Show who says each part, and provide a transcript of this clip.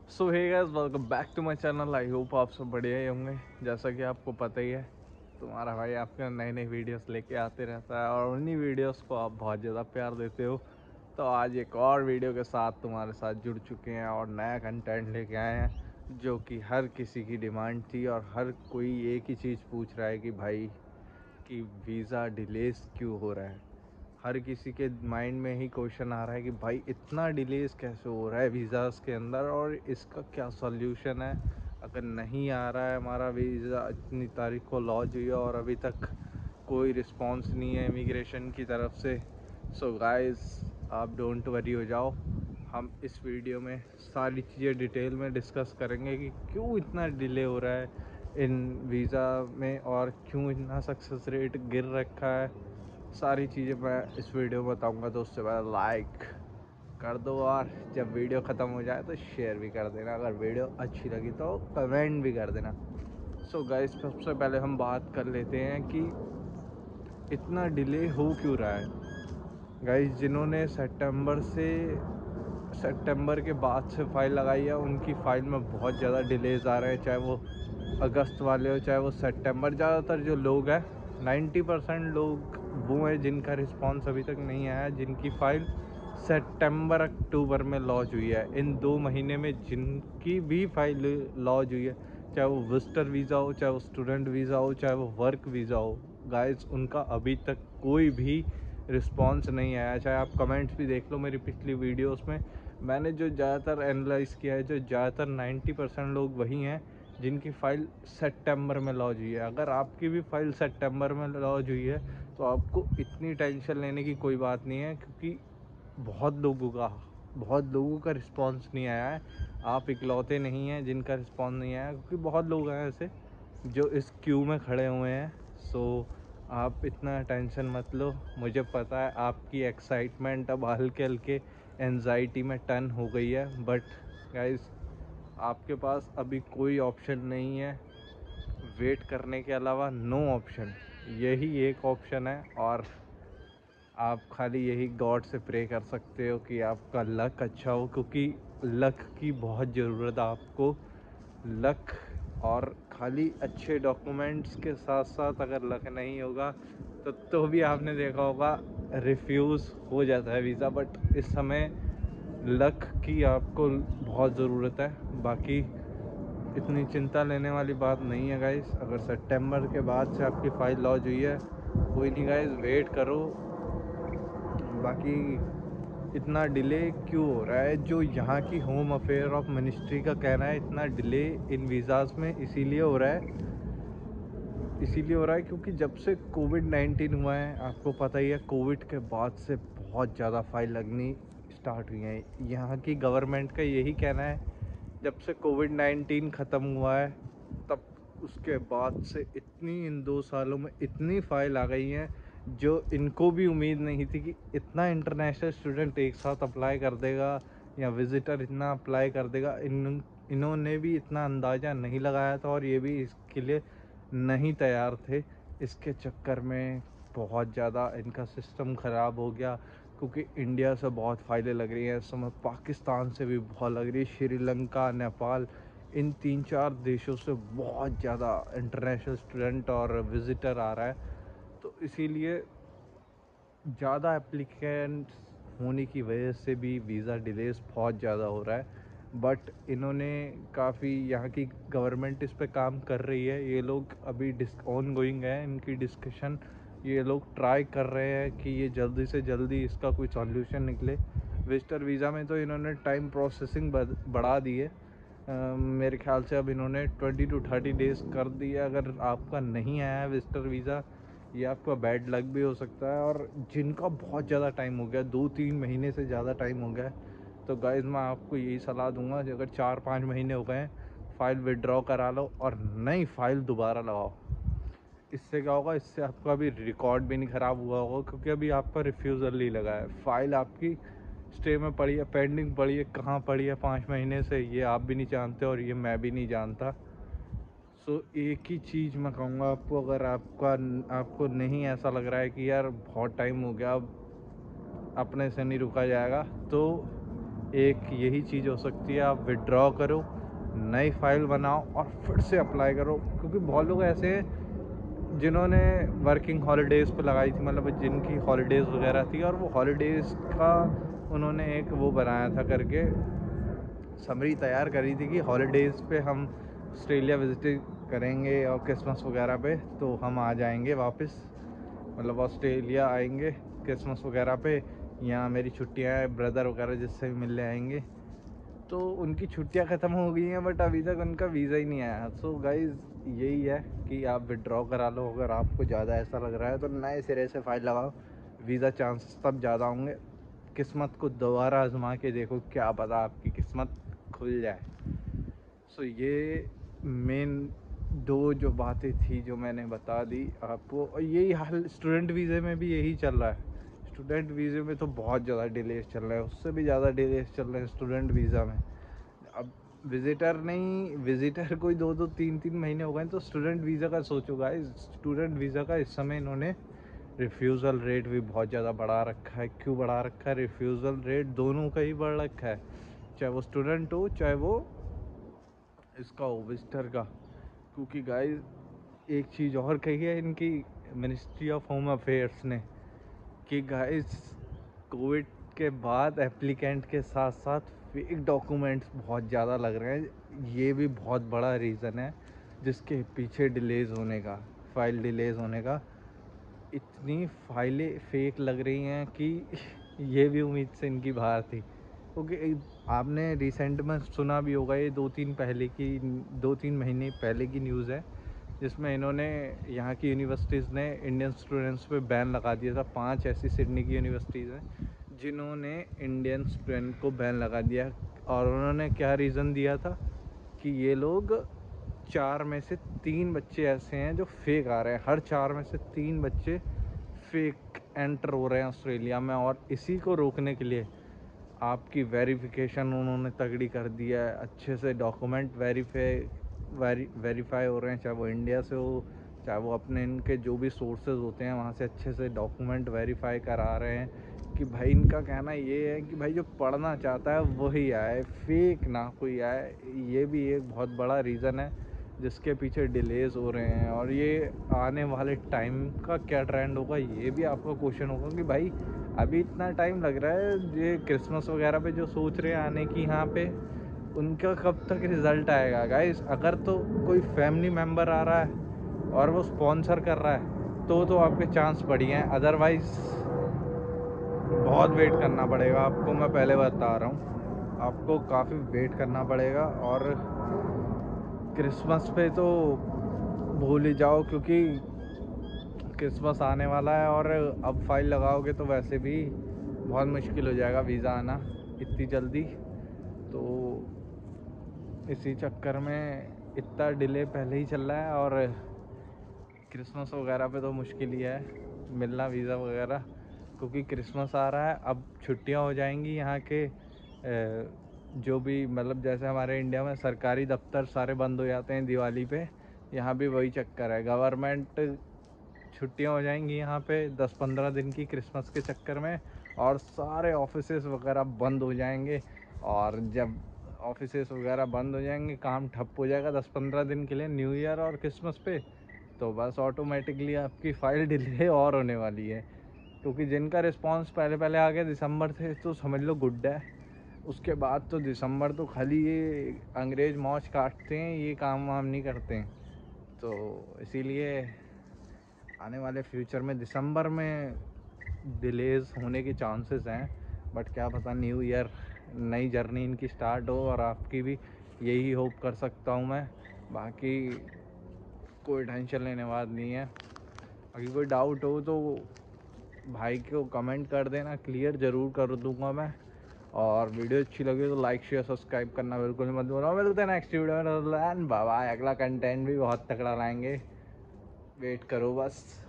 Speaker 1: So hey guys, welcome back to my channel. I hope आप सब बढ़िया ही होंगे। जैसा कि आपको पता ही है, तुम्हारा भाई आपके नई नई वीडियोस लेके आते रहता है और उन्हीं वीडियोस को आप बहुत ज़्यादा प्यार देते हो। तो आज एक और वीडियो के साथ तुम्हारे साथ जुड़ चुके हैं और नया कंटेंट लेके आए हैं, जो कि हर किसी की डिमांड थी और हर कोई एक ही चीज़ पूछ रहा है कि भाई कि वीज़ा डिलेस क्यों हो रहा है। हर किसी के माइंड में ही क्वेश्चन आ रहा है कि भाई इतना डिलेस कैसे हो रहा है वीज़ास के अंदर और इसका क्या सॉल्यूशन है। अगर नहीं आ रहा है हमारा वीज़ा, इतनी तारीख को लॉन्च हुई है और अभी तक कोई रिस्पांस नहीं है इमिग्रेशन की तरफ से। सो गाइस, आप डोंट वरी हो जाओ। हम इस वीडियो में सारी चीज़ें डिटेल में डिस्कस करेंगे कि क्यों इतना डिले हो रहा है इन वीज़ा में और क्यों इतना सक्सेस रेट गिर रखा है। सारी चीज़ें मैं इस वीडियो में बताऊंगा। तो उससे पहले लाइक कर दो और जब वीडियो ख़त्म हो जाए तो शेयर भी कर देना। अगर वीडियो अच्छी लगी तो कमेंट भी कर देना। सो गाइस, सबसे पहले हम बात कर लेते हैं कि इतना डिले हो क्यों रहा है। गाइस, जिन्होंने सितंबर के बाद से फ़ाइल लगाई है उनकी फ़ाइल में बहुत ज़्यादा डिलेज़ आ रहे हैं, चाहे वो अगस्त वाले हो चाहे वो सितंबर। ज़्यादातर जो लोग हैं, 90% लोग वो हैं जिनका रिस्पांस अभी तक नहीं आया, जिनकी फ़ाइल सितंबर अक्टूबर में लॉन्च हुई है। इन 2 महीने में जिनकी भी फ़ाइल लॉन्च हुई है, चाहे वो विजिटर वीज़ा हो, चाहे वो स्टूडेंट वीज़ा हो, चाहे वो वर्क वीज़ा हो, गाइस उनका अभी तक कोई भी रिस्पांस नहीं आया। चाहे आप कमेंट्स भी देख लो मेरी पिछली वीडियोस में, मैंने जो ज़्यादातर एनालाइज़ किया है, जो ज़्यादातर 90% लोग वही हैं जिनकी फ़ाइल सितंबर में लॉन्च हुई है। अगर आपकी भी फ़ाइल सितंबर में लॉन्च हुई है तो आपको इतनी टेंशन लेने की कोई बात नहीं है, क्योंकि बहुत लोगों का रिस्पांस नहीं आया है। आप इकलौते नहीं हैं जिनका रिस्पांस नहीं आया, क्योंकि बहुत लोग हैं ऐसे जो इस क्यू में खड़े हुए हैं। सो आप इतना टेंशन मत लो। मुझे पता है आपकी एक्साइटमेंट अब हल्के हल्के एंजाइटी में टर्न हो गई है, बट गाइस आपके पास अभी कोई ऑप्शन नहीं है वेट करने के अलावा। नो ऑप्शन, यही एक ऑप्शन है और आप खाली यही गॉड से प्रे कर सकते हो कि आपका लक अच्छा हो, क्योंकि लक की बहुत ज़रूरत है आपको। लक और खाली अच्छे डॉक्यूमेंट्स के साथ साथ अगर लक नहीं होगा तो भी आपने देखा होगा रिफ्यूज़ हो जाता है वीज़ा। बट इस समय लक की आपको बहुत ज़रूरत है। बाकी इतनी चिंता लेने वाली बात नहीं है गाइस। अगर सितंबर के बाद से आपकी फ़ाइल लॉन्च हुई है, कोई नहीं गाइस, वेट करो। बाकी इतना डिले क्यों हो रहा है, जो यहाँ की होम अफेयर ऑफ मिनिस्ट्री का कहना है, इतना डिले इन वीज़ाज़ में इसीलिए हो रहा है क्योंकि जब से कोविड-19 हुआ है, आपको पता ही है, कोविड के बाद से बहुत ज़्यादा फाइल लगनी स्टार्ट हुई हैं। यहाँ की गवर्नमेंट का यही कहना है, जब से कोविड-19 ख़त्म हुआ है तब उसके बाद से इन 2 सालों में इतनी फ़ाइल आ गई हैं जो इनको भी उम्मीद नहीं थी कि इतना इंटरनेशनल स्टूडेंट एक साथ अप्लाई कर देगा या विज़िटर इतना अप्लाई कर देगा। इन्होंने भी इतना अंदाज़ा नहीं लगाया था और ये भी इसके लिए नहीं तैयार थे। इसके चक्कर में बहुत ज़्यादा इनका सिस्टम ख़राब हो गया, क्योंकि इंडिया से बहुत फ़ाइलें लग रही हैं इस समय, पाकिस्तान से भी बहुत लग रही है, श्रीलंका, नेपाल, इन 3-4 देशों से बहुत ज़्यादा इंटरनेशनल स्टूडेंट और विज़िटर आ रहा है। तो इसीलिए ज़्यादा एप्लीकेंट्स होने की वजह से भी वीज़ा डिलेस बहुत ज़्यादा हो रहा है। बट इन्होंने काफ़ी, यहाँ की गवर्नमेंट इस पे काम कर रही है। ये लोग अभी ऑन गोइंग है इनकी डिस्कशन। ये लोग ट्राई कर रहे हैं कि ये जल्दी से जल्दी इसका कोई सॉल्यूशन निकले। विजिटर वीज़ा में तो इन्होंने टाइम प्रोसेसिंग बढ़ा दी है। मेरे ख्याल से अब इन्होंने 20 to 30 डेज़ कर दिया। अगर आपका नहीं आया है विजिटर वीज़ा, ये आपका बैड लक भी हो सकता है। और जिनका बहुत ज़्यादा टाइम हो गया, 2-3 महीने से ज़्यादा टाइम हो गया है, तो गाइज़ मैं आपको यही सलाह दूंगा कि अगर 4-5 महीने हो गए हैं, फ़ाइल विड्रॉ करा लो और नई फ़ाइल दोबारा लगाओ। इससे क्या होगा, इससे आपका अभी रिकॉर्ड भी नहीं ख़राब हुआ होगा, क्योंकि अभी आपका रिफ्यूज़ल नहीं लगा है। फ़ाइल आपकी स्टे में पड़ी है, पेंडिंग पड़ी है, कहाँ पड़ी है 5 महीने से, ये आप भी नहीं जानते और ये मैं भी नहीं जानता। सो एक ही चीज़ मैं कहूँगा आपको, अगर आपको नहीं ऐसा लग रहा है कि यार बहुत टाइम हो गया, अब अपने से नहीं रुका जाएगा, तो एक यही चीज़ हो सकती है, आप विड्रॉ करो, नई फाइल बनाओ और फिर से अप्लाई करो। क्योंकि बहुत लोग ऐसे हैं जिन्होंने वर्किंग हॉलीडेज़ पे लगाई थी, मतलब जिनकी हॉलीडेज़ वगैरह थी, और वो हॉलीडेज़ का उन्होंने एक वो बनाया था करके, समरी तैयार करी थी कि हॉलीडेज़ पे हम ऑस्ट्रेलिया विजिट करेंगे और क्रिसमस वगैरह पे तो हम आ जाएंगे वापस, मतलब ऑस्ट्रेलिया आएंगे क्रिसमस वगैरह पे, यहाँ मेरी छुट्टियाँ हैं, ब्रदर वगैरह जिससे भी मिलने आएंगे। तो उनकी छुट्टियां ख़त्म हो गई हैं बट अभी तक उनका वीज़ा ही नहीं आया। सो गाइज़ यही है कि आप विड्रॉ करा लो, अगर आपको ज़्यादा ऐसा लग रहा है तो नए सिरे से फ़ाइल लगाओ, वीज़ा चांसेस तब ज़्यादा होंगे। किस्मत को दोबारा आजमा के देखो, क्या पता आपकी किस्मत खुल जाए। सो ये मेन दो जो बातें थी जो मैंने बता दी आपको, और यही हाल स्टूडेंट वीज़े में भी यही चल रहा है। स्टूडेंट वीज़े में तो बहुत ज़्यादा डिलेज चल रहा है, उससे भी ज़्यादा डिलेज चल रहे हैं स्टूडेंट वीज़ा में। अब विजिटर कोई 2-3 महीने हो गए, तो स्टूडेंट वीज़ा का सोचो गाइस। स्टूडेंट वीज़ा का इस समय इन्होंने रिफ्यूज़ल रेट भी बहुत ज़्यादा बढ़ा रखा है। क्यों बढ़ा रखा है? रिफ्यूज़ल रेट दोनों का ही बढ़ रखा है, चाहे वो स्टूडेंट हो चाहे वो इसका हो विजिटर का। क्योंकि गाइस एक चीज़ और कही है इनकी मिनिस्ट्री ऑफ होम अफेयर्स ने कि गाइस कोविड के बाद एप्लीकेंट के साथ साथ फेक डॉक्यूमेंट्स बहुत ज़्यादा लग रहे हैं। ये भी बहुत बड़ा रीज़न है जिसके पीछे डिलेज़ होने का, फ़ाइल डिलेज़ होने का। इतनी फाइलें फेक लग रही हैं कि ये भी उम्मीद से इनकी बाहर थी। क्योंकि आपने रिसेंट में सुना भी होगा, ये 2-3 महीने पहले की न्यूज़ है, जिसमें इन्होंने यहाँ की यूनिवर्सिटीज़ ने इंडियन स्टूडेंट्स पे बैन लगा दिया था। 5 ऐसी सिडनी की यूनिवर्सिटीज़ हैं जिन्होंने इंडियन स्टूडेंट को बैन लगा दिया, और उन्होंने क्या रीज़न दिया था कि ये लोग 4 में से 3 बच्चे ऐसे हैं जो फेक आ रहे हैं, हर 4 में से 3 बच्चे फेक एंटर हो रहे हैं ऑस्ट्रेलिया में। और इसी को रोकने के लिए आपकी वेरिफिकेशन उन्होंने तगड़ी कर दिया है, अच्छे से डॉक्यूमेंट वेरीफाई हो रहे हैं, चाहे वो इंडिया से हो चाहे वो अपने इनके जो भी सोर्सेज होते हैं वहाँ से अच्छे से डॉक्यूमेंट वेरीफाई करा रहे हैं। कि भाई इनका कहना ये है कि भाई जो पढ़ना चाहता है वही आए, फेक ना कोई आए। ये भी एक बहुत बड़ा रीज़न है जिसके पीछे डिलेज हो रहे हैं। और ये आने वाले टाइम का क्या ट्रेंड होगा, ये भी आपका क्वेश्चन होगा कि भाई अभी इतना टाइम लग रहा है, ये क्रिसमस वगैरह पे जो सोच रहे हैं आने की यहाँ पे, उनका कब तक रिज़ल्ट आएगा गाइस? अगर तो कोई फैमिली मेम्बर आ रहा है और वो स्पॉन्सर कर रहा है तो आपके चांस बढ़िया हैं, अदरवाइज़ बहुत वेट करना पड़ेगा आपको। मैं पहले बता रहा हूँ, आपको काफ़ी वेट करना पड़ेगा। और क्रिसमस पे तो भूल ही जाओ, क्योंकि क्रिसमस आने वाला है और अब फाइल लगाओगे तो वैसे भी बहुत मुश्किल हो जाएगा वीज़ा आना इतनी जल्दी। तो इसी चक्कर में इतना डिले पहले ही चल रहा है, और क्रिसमस वगैरह पे तो मुश्किल ही है मिलना वीज़ा वगैरह। क्योंकि क्रिसमस आ रहा है, अब छुट्टियां हो जाएंगी यहाँ के, जो भी मतलब जैसे हमारे इंडिया में सरकारी दफ्तर सारे बंद हो जाते हैं दिवाली पे, यहाँ भी वही चक्कर है। गवर्नमेंट छुट्टियां हो जाएंगी यहाँ पे 10-15 दिन की क्रिसमस के चक्कर में, और सारे ऑफिसेस वगैरह बंद हो जाएंगे। और जब ऑफिसेस वगैरह बंद हो जाएंगे, काम ठप हो जाएगा 10-15 दिन के लिए न्यू ईयर और क्रिसमस पे, तो बस ऑटोमेटिकली आपकी फ़ाइल डिले और होने वाली है। क्योंकि जिनका रिस्पांस पहले पहले आ गया दिसंबर से, तो समझ लो गुड है। उसके बाद तो दिसंबर तो खाली ये अंग्रेज़ मौज काटते हैं, ये काम वाम नहीं करते हैं। तो इसीलिए आने वाले फ्यूचर में दिसंबर में डिलेज होने के चांसेस हैं। बट क्या पता, न्यू ईयर नई जर्नी इनकी स्टार्ट हो, और आपकी भी यही होप कर सकता हूँ मैं। बाकी कोई टेंशन लेने वाला नहीं है। अगर कोई डाउट हो तो भाई को कमेंट कर देना, क्लियर ज़रूर कर दूंगा मैं। और वीडियो अच्छी लगी तो लाइक शेयर सब्सक्राइब करना बिल्कुल मत भूलना। मिलते हैं नेक्स्ट वीडियो में, बाय बाय। अगला कंटेंट भी बहुत तगड़ा लाएंगे, वेट करो बस।